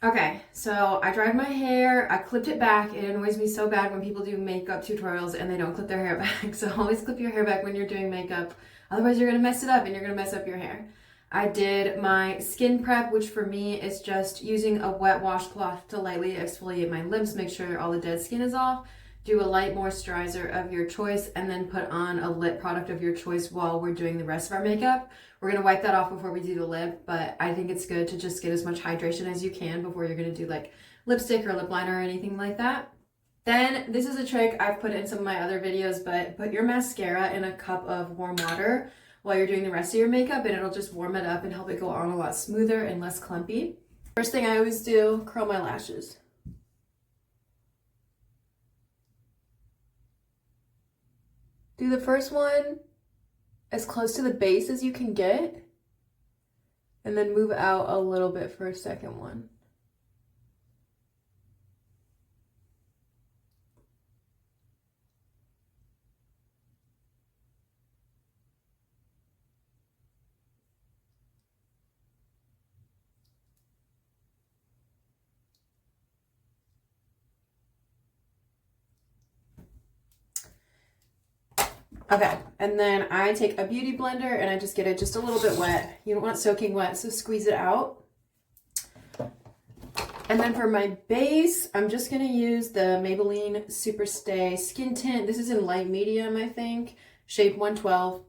Okay, so I dried my hair, I clipped it back. It annoys me so bad when people do makeup tutorials and they don't clip their hair back. So always clip your hair back when you're doing makeup. Otherwise you're gonna mess it up and you're gonna mess up your hair. I did my skin prep, which for me is just using a wet washcloth to lightly exfoliate my lips, make sure all the dead skin is off. Do a light moisturizer of your choice and then put on a lip product of your choice while we're doing the rest of our makeup. We're going to wipe that off before we do the lip, but I think it's good to just get as much hydration as you can before you're going to do like lipstick or lip liner or anything like that. Then this is a trick I've put in some of my other videos, but put your mascara in a cup of warm water while you're doing the rest of your makeup and it'll just warm it up and help it go on a lot smoother and less clumpy. First thing I always do, curl my lashes. Do the first one as close to the base as you can get, and then move out a little bit for a second one. Okay, and then I take a beauty blender and I just get it just a little bit wet. You don't want it soaking wet, so squeeze it out. And then for my base, I'm just gonna use the Maybelline Super Stay Skin Tint. This is in light medium, I think, shade 112.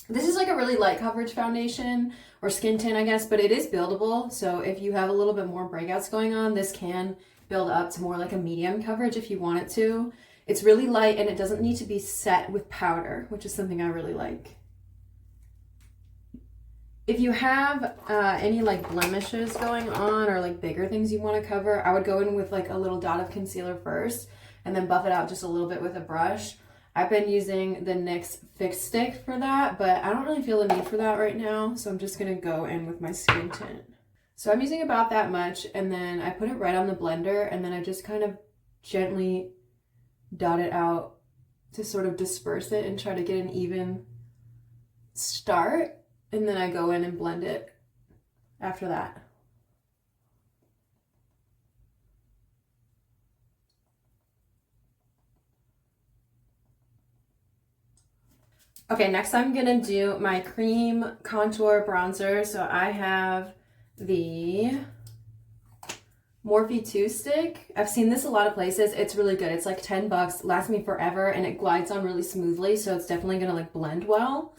This is like a really light coverage foundation or skin tint, I guess, but it is buildable. So if you have a little bit more breakouts going on, this can build up to more like a medium coverage if you want it to. It's really light and it doesn't need to be set with powder, which is something I really like. If you have any like blemishes going on or like bigger things you want to cover, I would go in with like a little dot of concealer first and then buff it out just a little bit with a brush. I've been using the NYX Fix Stick for that, but I don't really feel the need for that right now, so I'm just going to go in with my skin tint. So I'm using about that much, and then I put it right on the blender, and then I just kind of gently dot it out to sort of disperse it and try to get an even start, and then I go in and blend it after that. Okay, next I'm gonna do my cream contour bronzer. So I have the Morphe 2 stick. I've seen this a lot of places. It's really good. It's like 10 bucks, lasts me forever, and it glides on really smoothly, so it's definitely gonna like blend well.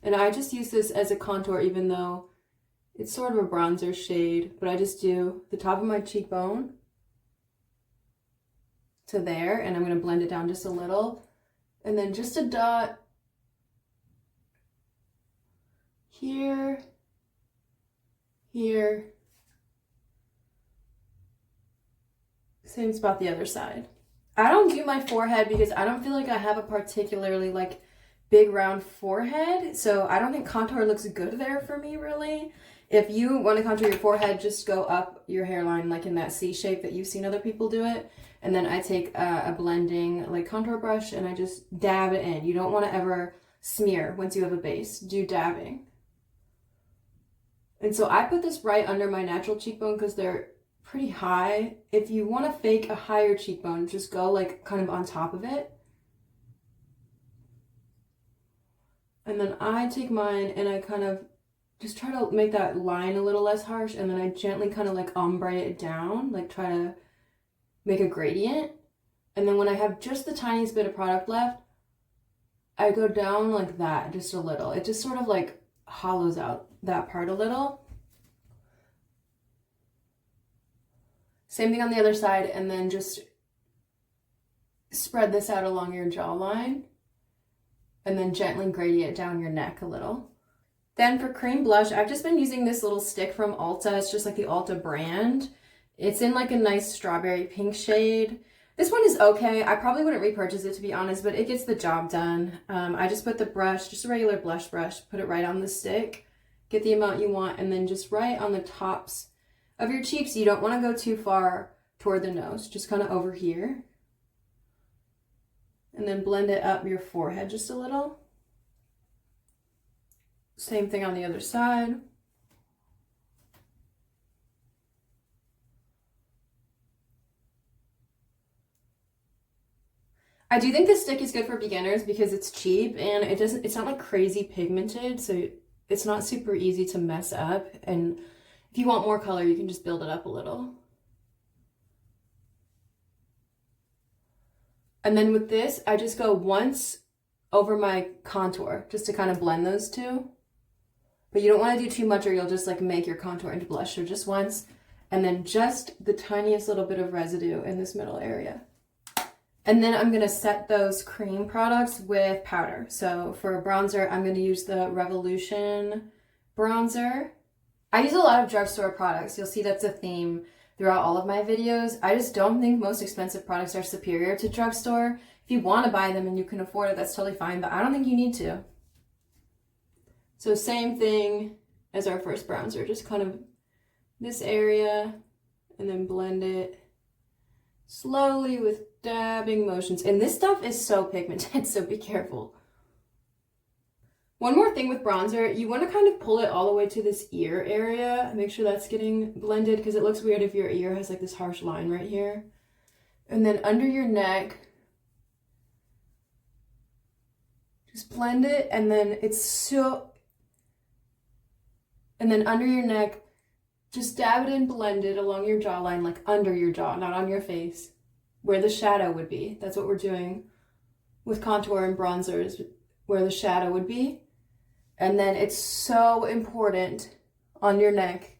And I just use this as a contour even though it's sort of a bronzer shade, but I just do the top of my cheekbone to there, and I'm gonna blend it down just a little. And then just a dot here, here. Same spot the other side. I don't do my forehead because I don't feel like I have a particularly like big round forehead, so I don't think contour looks good there for me really. If you want to contour your forehead, just go up your hairline like in that C shape that you've seen other people do it, and then I take a blending like contour brush and I just dab it in. You don't want to ever smear once you have a base. Do dabbing. And so I put this right under my natural cheekbone because they're pretty high. If you want to fake a higher cheekbone, just go like kind of on top of it. And then I take mine and I kind of just try to make that line a little less harsh, and then I gently kind of like ombre it down, like try to make a gradient. And then when I have just the tiniest bit of product left, I go down like that just a little. It just sort of like hollows out that part a little. Same thing on the other side, and then just spread this out along your jawline and then gently gradient down your neck a little. Then for cream blush, I've just been using this little stick from Ulta. It's just like the Ulta brand. It's in like a nice strawberry pink shade. This one is okay. I probably wouldn't repurchase it to be honest, but it gets the job done. I just put the brush, just a regular blush brush, put it right on the stick, get the amount you want, and then just right on the tops of your cheeks. You don't want to go too far toward the nose, just kind of over here. And then blend it up your forehead just a little. Same thing on the other side. I do think this stick is good for beginners because it's cheap and it's not like crazy pigmented, so it's not super easy to mess up. And if you want more color, you can just build it up a little. And then with this, I just go once over my contour just to kind of blend those two. But you don't want to do too much or you'll just like make your contour into blush. So just once, and then just the tiniest little bit of residue in this middle area. And then I'm gonna set those cream products with powder. So for a bronzer, I'm gonna use the Revolution bronzer. I use a lot of drugstore products. You'll see that's a theme throughout all of my videos. I just don't think most expensive products are superior to drugstore. If you wanna buy them and you can afford it, that's totally fine, but I don't think you need to. So same thing as our first bronzer, just kind of this area and then blend it slowly with dabbing motions. And this stuff is so pigmented, so be careful. One more thing with bronzer, you want to kind of pull it all the way to this ear area. Make sure that's getting blended because it looks weird if your ear has like this harsh line right here. And then under your neck, just blend it, and then and then under your neck, just dab it and blend it along your jawline, like under your jaw, not on your face, where the shadow would be. That's what we're doing with contour and bronzers, where the shadow would be. And then it's so important on your neck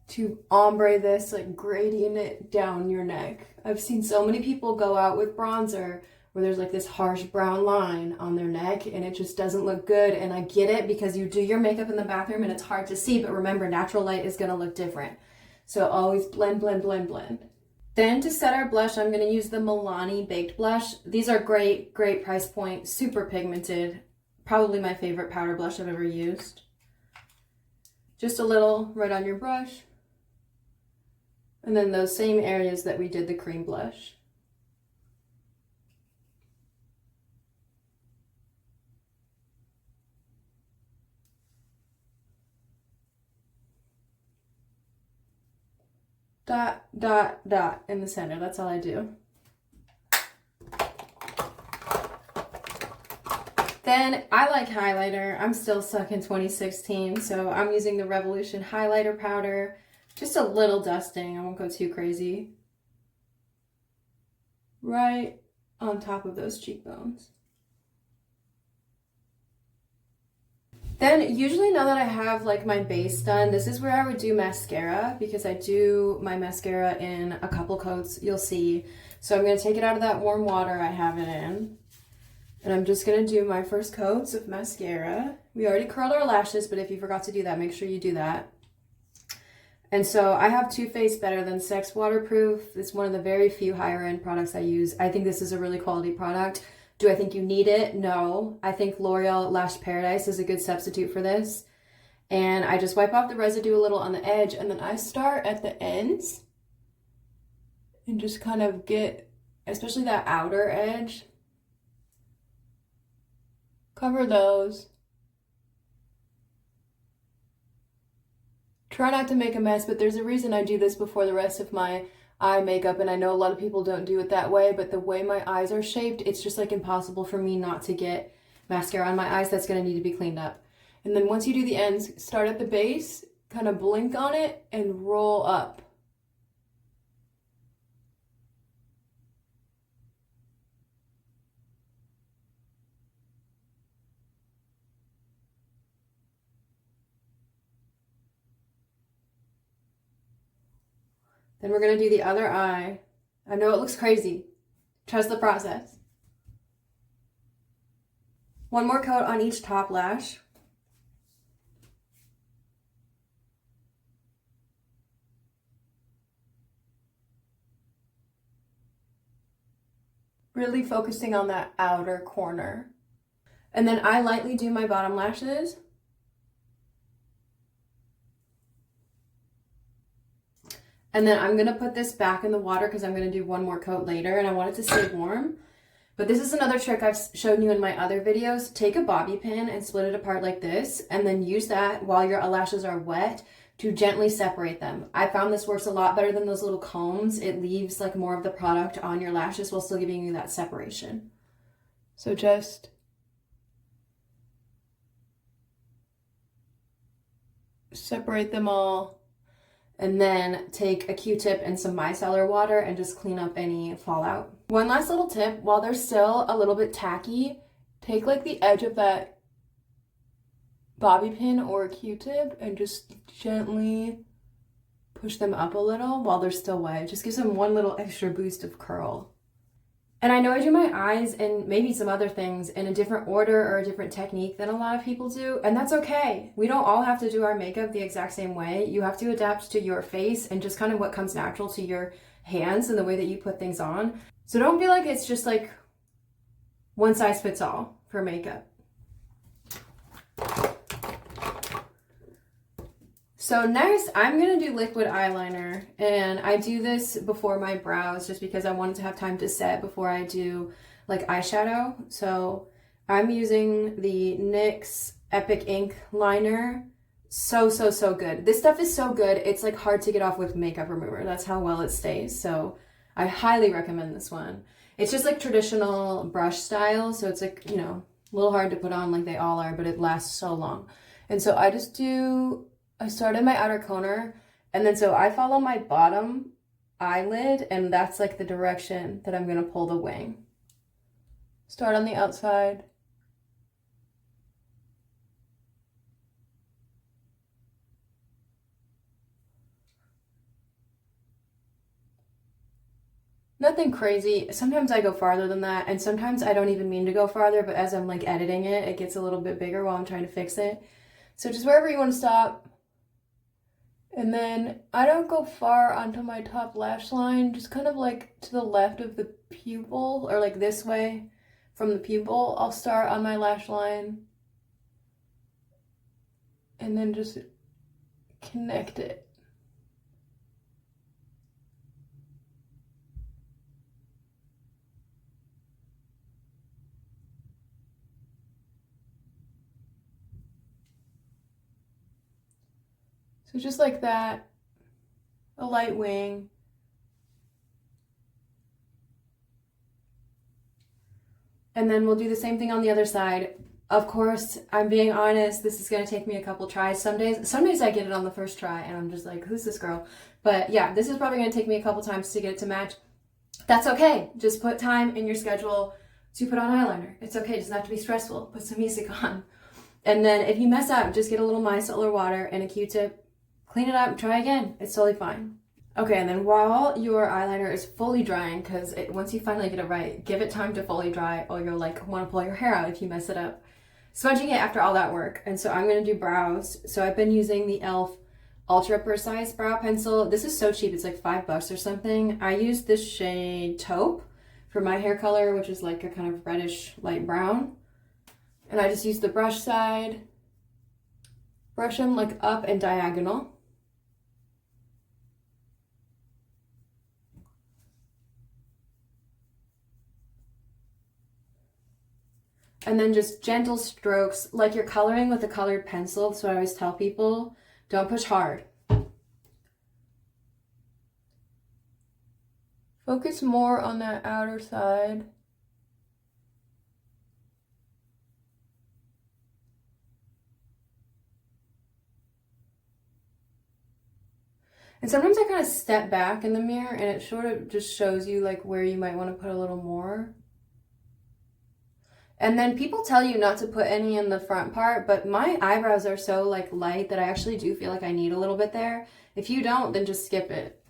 to ombre this, like gradient it down your neck. I've seen so many people go out with bronzer where there's like this harsh brown line on their neck and it just doesn't look good. And I get it because you do your makeup in the bathroom and it's hard to see, but remember, natural light is gonna look different. So always blend, blend, blend, blend. Then to set our blush, I'm gonna use the Milani Baked Blush. These are great, great price point, super pigmented. Probably my favorite powder blush I've ever used. Just a little right on your brush. And then those same areas that we did the cream blush. Dot, dot, dot in the center. That's all I do. Then I like highlighter. I'm still stuck in 2016, so I'm using the Revolution highlighter powder. Just a little dusting. I won't go too crazy. Right on top of those cheekbones. Then usually now that I have like my base done, this is where I would do mascara because I do my mascara in a couple coats, you'll see. So I'm going to take it out of that warm water I have it in. And I'm just going to do my first coats of mascara. We already curled our lashes, but if you forgot to do that, make sure you do that. And so I have Too Faced Better Than Sex Waterproof. It's one of the very few higher end products I use. I think this is a really quality product. Do I think you need it? No. I think L'Oreal Lash Paradise is a good substitute for this. And I just wipe off the residue a little on the edge, and then I start at the ends and just kind of get, especially that outer edge, cover those. Try not to make a mess, but there's a reason I do this before the rest of my eye makeup, and I know a lot of people don't do it that way, but the way my eyes are shaped, it's just like impossible for me not to get mascara on my eyes. That's going to need to be cleaned up. And then once you do the ends, start at the base, kind of blink on it and roll up. Then we're going to do the other eye. I know it looks crazy. Trust the process. One more coat on each top lash. Really focusing on that outer corner. And then I lightly do my bottom lashes. And then I'm going to put this back in the water because I'm going to do one more coat later and I want it to stay warm. But this is another trick I've shown you in my other videos. Take a bobby pin and split it apart like this and then use that while your eyelashes are wet to gently separate them. I found this works a lot better than those little combs. It leaves like more of the product on your lashes while still giving you that separation. So just separate them all, and then take a Q-tip and some micellar water and just clean up any fallout. One last little tip, while they're still a little bit tacky, take like the edge of that bobby pin or a Q-tip and just gently push them up a little while they're still wet. It just gives them one little extra boost of curl. And I know I do my eyes and maybe some other things in a different order or a different technique than a lot of people do, and that's okay. We don't all have to do our makeup the exact same way. You have to adapt to your face and just kind of what comes natural to your hands and the way that you put things on. So don't feel like it's just like one size fits all for makeup. So next, I'm going to do liquid eyeliner, and I do this before my brows just because I wanted to have time to set before I do like eyeshadow. So I'm using the NYX Epic Ink liner. So good. This stuff is so good. It's like hard to get off with makeup remover. That's how well it stays. So I highly recommend this one. It's just like traditional brush style. So it's like, you know, a little hard to put on like they all are, but it lasts so long. And so I started my outer corner, and then so I follow my bottom eyelid, and that's like the direction that I'm going to pull the wing. Start on the outside. Nothing crazy. Sometimes I go farther than that, and sometimes I don't even mean to go farther, but as I'm like editing it, it gets a little bit bigger while I'm trying to fix it. So just wherever you want to stop. And then I don't go far onto my top lash line, just kind of like to the left of the pupil, or like this way from the pupil. I'll start on my lash line and then just connect it. So just like that, a light wing. And then we'll do the same thing on the other side. Of course, I'm being honest, this is gonna take me a couple tries. Some days I get it on the first try and I'm just like, who's this girl? But yeah, this is probably gonna take me a couple times to get it to match. That's okay. Just put time in your schedule to put on eyeliner. It's okay, it doesn't have to be stressful. Put some music on. And then if you mess up, just get a little micellar water and a Q-tip. Clean it up, try again. It's totally fine. Okay, and then while your eyeliner is fully drying, because once you finally get it right, give it time to fully dry or you'll like want to pull your hair out if you mess it up. Smudging it after all that work. And so I'm going to do brows. So I've been using the e.l.f. Ultra Precise Brow Pencil. This is so cheap. It's like $5 or something. I use this shade Taupe for my hair color, which is like a kind of reddish light brown. And I just use the brush side. Brush them like up and diagonal. And then just gentle strokes, like you're coloring with a colored pencil. That's what I always tell people. Don't push hard. Focus more on that outer side. And sometimes I kind of step back in the mirror and it sort of just shows you like where you might want to put a little more. And then people tell you not to put any in the front part, but my eyebrows are so like light that I actually do feel like I need a little bit there. If you don't, then just skip it.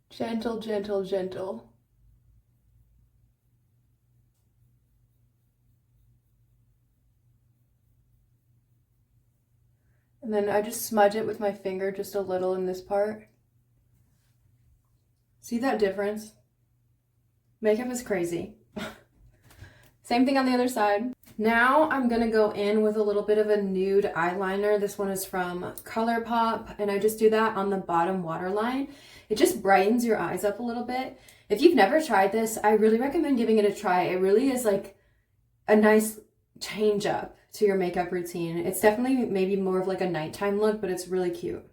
Gentle, gentle, gentle. And then I just smudge it with my finger just a little in this part. See that difference? Makeup is crazy. Same thing on the other side. Now I'm gonna go in with a little bit of a nude eyeliner. This one is from ColourPop, and I just do that on the bottom waterline. It just brightens your eyes up a little bit. If you've never tried this, I really recommend giving it a try. It really is like a nice change up to your makeup routine. It's definitely maybe more of like a nighttime look, but it's really cute.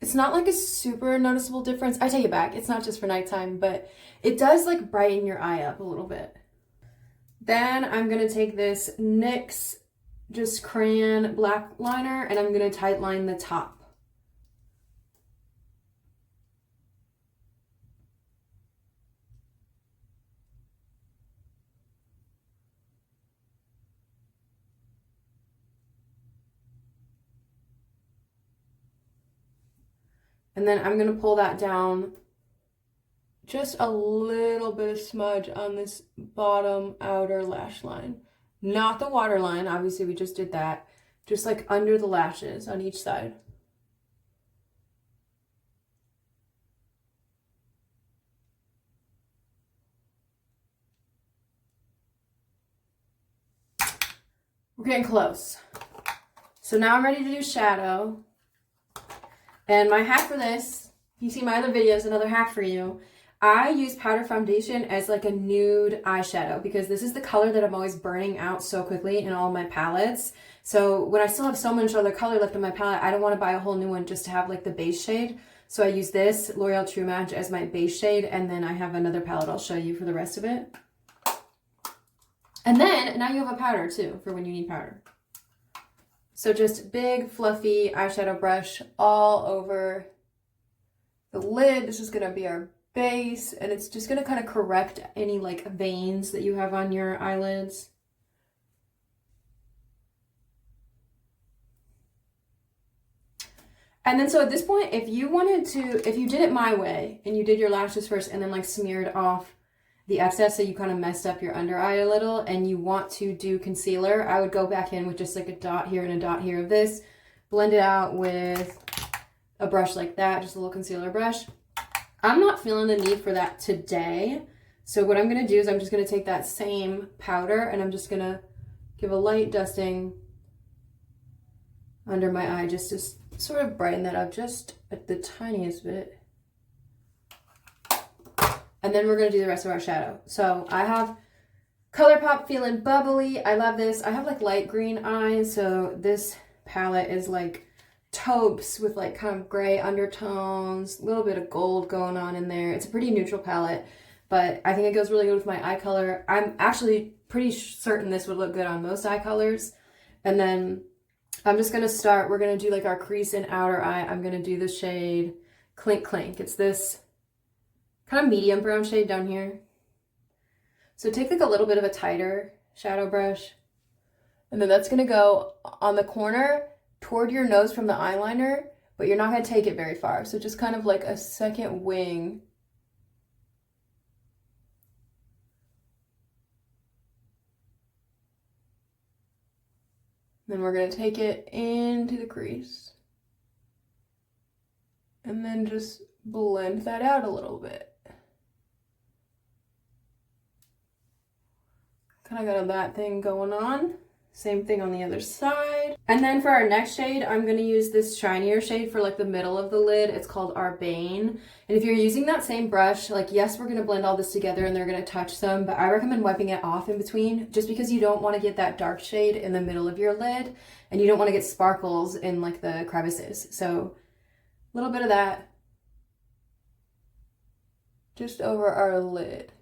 It's not like a super noticeable difference. I take it back. It's not just for nighttime, but it does like brighten your eye up a little bit. Then I'm going to take this NYX just crayon black liner and I'm going to tight line the top. And then I'm going to pull that down just a little bit of smudge on this bottom outer lash line. Not the waterline, obviously we just did that. Just like under the lashes on each side. We're getting close. So now I'm ready to do shadow. And my hack for this, if you see my other videos, another hack for you, I use powder foundation as like a nude eyeshadow because this is the color that I'm always burning out so quickly in all my palettes. So when I still have so much other color left in my palette, I don't want to buy a whole new one just to have like the base shade. So I use this L'Oreal True Match as my base shade, and then I have another palette I'll show you for the rest of it. And then now you have a powder too for when you need powder. So just big fluffy eyeshadow brush all over the lid. This is going to be our base, and it's just going to kind of correct any like veins that you have on your eyelids. And then so at this point, if you did it my way and you did your lashes first and then like smeared off the excess so you kind of messed up your under eye a little and you want to do concealer, I would go back in with just like a dot here and a dot here of this, blend it out with a brush like that, just a little concealer brush. I'm not feeling the need for that today. So what I'm going to do is I'm just going to take that same powder and I'm just going to give a light dusting under my eye just to sort of brighten that up just at the tiniest bit. And then we're going to do the rest of our shadow. So I have ColourPop Feeling Bubbly. I love this. I have like light green eyes, so this palette is like taupes with like kind of gray undertones, a little bit of gold going on in there. It's a pretty neutral palette, but I think it goes really good with my eye color. I'm actually pretty certain this would look good on most eye colors. And then I'm just going to start, we're going to do like our crease and outer eye. I'm going to do the shade Clink Clink. It's this kind of medium brown shade down here. So take like a little bit of a tighter shadow brush, and then that's going to go on the corner toward your nose from the eyeliner, but you're not going to take it very far. So just kind of like a second wing. Then we're going to take it into the crease and then just blend that out a little bit. Kind of got that thing going on. Same thing on the other side. And then for our next shade, I'm going to use this shinier shade for like the middle of the lid. It's called Arbane. And if you're using that same brush, like yes, we're going to blend all this together and they're going to touch some, but I recommend wiping it off in between just because you don't want to get that dark shade in the middle of your lid and you don't want to get sparkles in like the crevices. So a little bit of that just over our lid.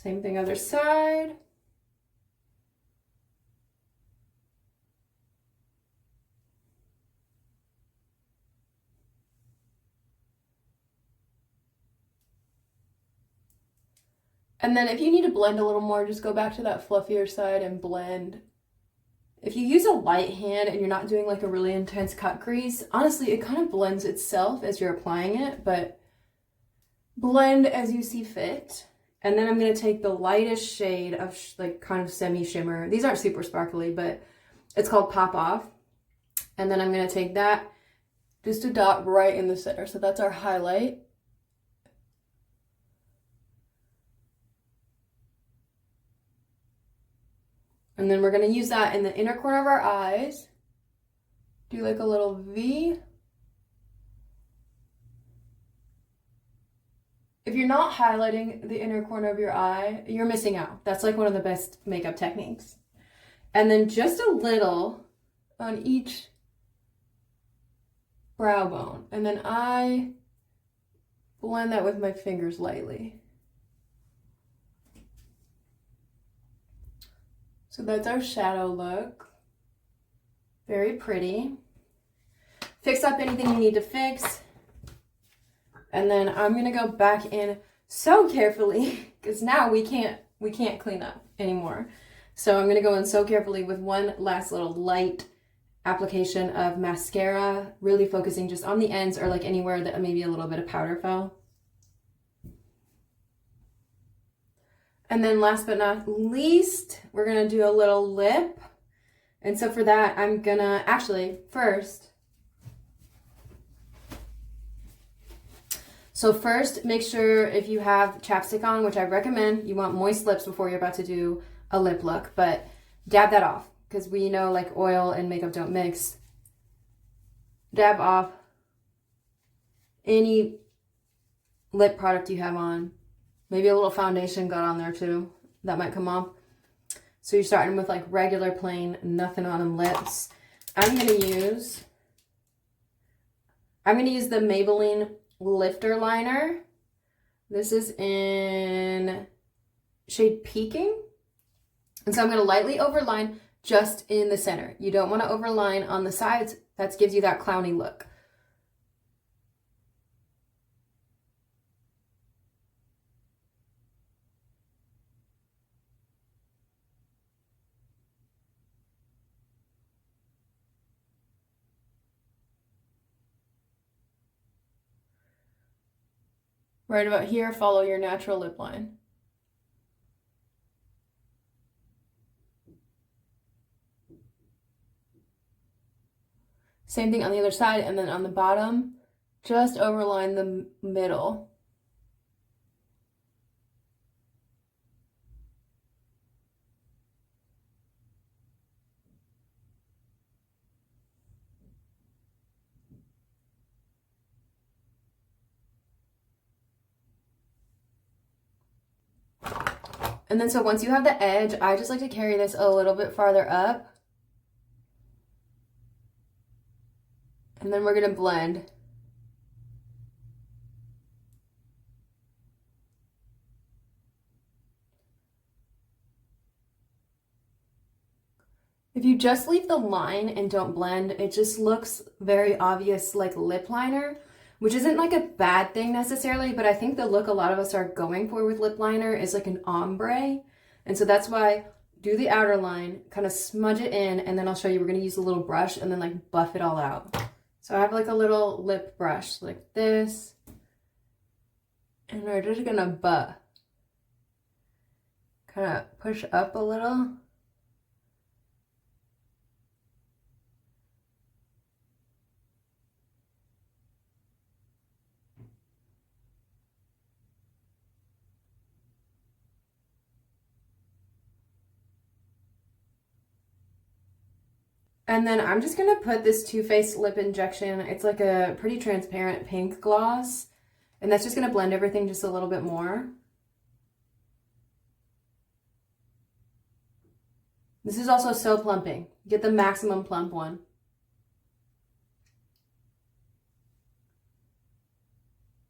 Same thing other side. And then if you need to blend a little more, just go back to that fluffier side and blend. If you use a light hand and you're not doing like a really intense cut crease, honestly, it kind of blends itself as you're applying it, but blend as you see fit. And then I'm going to take the lightest shade of like kind of semi shimmer. These aren't super sparkly, but it's called Pop Off. And then I'm going to take that just to dot right in the center. So that's our highlight. And then we're going to use that in the inner corner of our eyes. Do like a little V. If you're not highlighting the inner corner of your eye, you're missing out. That's like one of the best makeup techniques. And then just a little on each brow bone. And then I blend that with my fingers lightly. So that's our shadow look. Very pretty. Fix up anything you need to fix. And then I'm gonna go back in so carefully because now we can't clean up anymore. So I'm gonna go in so carefully with one last little light application of mascara, really focusing just on the ends or like anywhere that maybe a little bit of powder fell. And then last but not least, we're gonna do a little lip. And so for that, I'm gonna actually first, make sure if you have chapstick on, which I recommend, you want moist lips before you're about to do a lip look, but dab that off because we know like oil and makeup don't mix. Dab off any lip product you have on. Maybe a little foundation got on there too. That might come off. So you're starting with like regular plain, nothing on them lips. I'm gonna use the Maybelline Lifter Liner. This is in shade Peaking. And so I'm gonna lightly overline just in the center. You don't wanna overline on the sides. That gives you that clowny look. Right about here, follow your natural lip line. Same thing on the other side, and then on the bottom, just overline the middle. And then so once you have the edge, I just like to carry this a little bit farther up. And then we're gonna blend. If you just leave the line and don't blend, it just looks very obvious like lip liner, which isn't like a bad thing necessarily, but I think the look a lot of us are going for with lip liner is like an ombre. And so that's why do the outer line, kind of smudge it in, and then I'll show you, we're gonna use a little brush and then like buff it all out. So I have like a little lip brush like this, and we're just gonna buff. Kind of push up a little. And then I'm just gonna put this Too Faced lip injection. It's like a pretty transparent pink gloss. And that's just gonna blend everything just a little bit more. This is also so plumping. Get the maximum plump one.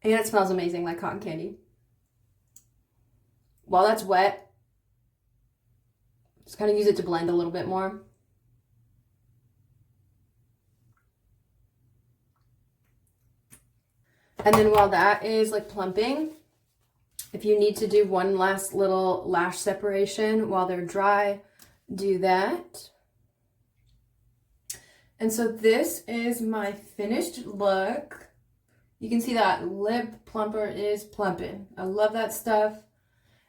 And it smells amazing, like cotton candy. While that's wet, just kind of use it to blend a little bit more. And then while that is like plumping, if you need to do one last little lash separation while they're dry, do that. And so this is my finished look. You can see that lip plumper is plumping. I love that stuff.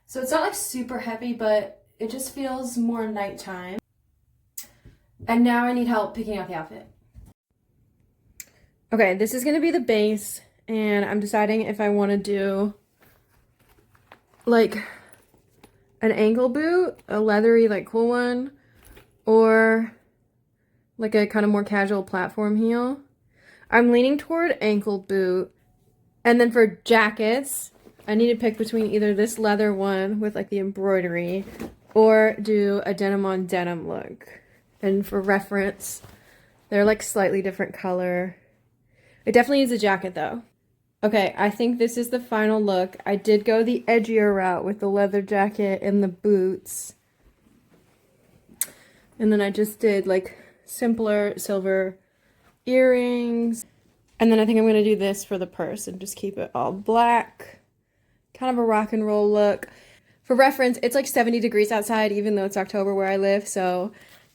So it's not like super heavy, but it just feels more nighttime. And now I need help picking out the outfit. Okay, this is gonna be the base, and I'm deciding if I want to do like an ankle boot, a leathery, like cool one, or like a kind of more casual platform heel. I'm leaning toward ankle boot. And then for jackets, I need to pick between either this leather one with like the embroidery or do a denim on denim look. And for reference, they're like slightly different color. It definitely needs a jacket though. Okay, I think this is the final look. I did go the edgier route with the leather jacket and the boots. And then I just did like simpler silver earrings. And then I think I'm going to do this for the purse and just keep it all black. Kind of a rock and roll look. For reference, it's like 70 degrees outside even though it's October where I live. So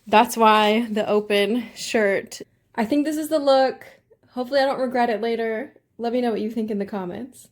that's why the open shirt. I think this is the look. Hopefully I don't regret it later. Let me know what you think in the comments.